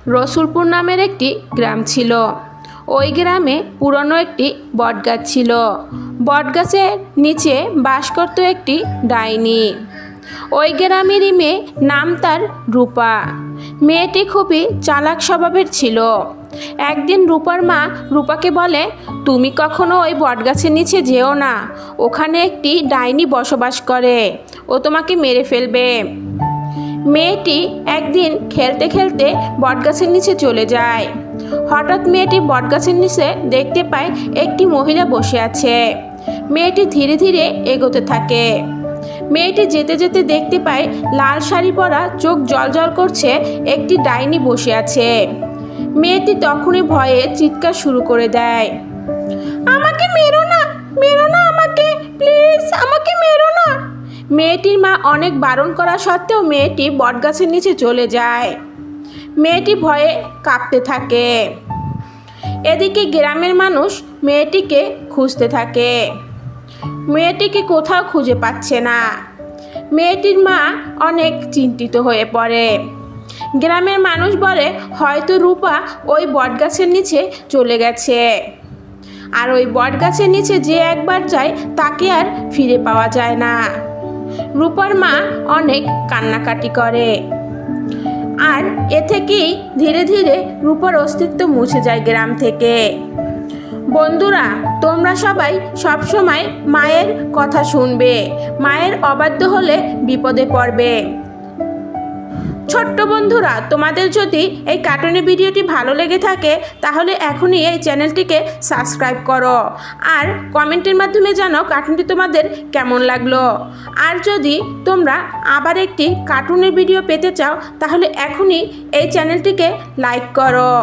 রসুলপুর নামের একটি গ্রাম ছিল। ওই গ্রামে পুরনো একটি বটগাছ ছিল। বটগাছের নিচে বাস করত একটি ডাইনি। ওই গ্রামেরই মেয়ে, নাম তার রূপা। মেয়েটি খুবই চালাক স্বভাবের ছিল। একদিন রূপার মা রূপাকে বলে, তুমি কখনো ওই বটগাছের নিচে যেও না, ওখানে একটি ডাইনি বসবাস করে, ও তোমাকে মেরে ফেলবে। মেয়েটি একদিন খেলতে খেলতে বটগাছের নিচে চলে যায়। হঠাৎ মেয়েটি বটগাছের নিচে দেখতে পায় একটি মহিলা বসে আছে। মেয়েটি ধীরে ধীরে এগোতে থাকে। মেয়েটি যেতে যেতে দেখতে পায় লাল শাড়ি পরা, চোখ জ্বলজ্বল করছে একটি ডাইনি বসে আছে। মেয়েটি তখনই ভয়ে চিৎকার শুরু করে দেয়, আমাকে মেরো না, মেরো না, আমাকে প্লিজ, আমাকে মেরো না। মেয়েটির মা অনেক বারণ করা সত্ত্বেও মেয়েটি বটগাছের নিচে চলে যায়। মেয়েটি ভয়ে কাঁপতে থাকে। এদিকে গ্রামের মানুষ মেয়েটিকে খুঁজতে থাকে। মেয়েটিকে কোথাও খুঁজে পাচ্ছে না। মেয়েটির মা অনেক চিন্তিত হয়ে পড়ে। গ্রামের মানুষ বলে, হয়তো রূপা ওই বটগাছের নিচে চলে গেছে। আর ওই বটগাছের নিচে যে একবার যায় তাকে আর ফিরে পাওয়া যায় না। রূপার মা অনেক কান্নাকাটি করে। আর এ থেকেই ধীরে ধীরে রূপার অস্তিত্ব মুছে যায় গ্রাম থেকে। বন্ধুরা, তোমরা সবাই সবসময় মায়ের কথা শুনবে। মায়ের অবাধ্য হলে বিপদে পড়বে। ছোট্ট বন্ধুরা, তোমাদের যদি এই কার্টুনের ভিডিওটি ভালো লেগে থাকে তাহলে এখনই এই চ্যানেলটিকে সাবস্ক্রাইব করো। আর কমেন্টের মাধ্যমে জানাও কার্টুনটি তোমাদের কেমন লাগলো। আর যদি তোমরা আবার একটি কার্টুনের ভিডিও পেতে চাও তাহলে এখনই এই চ্যানেলটিকে লাইক করো।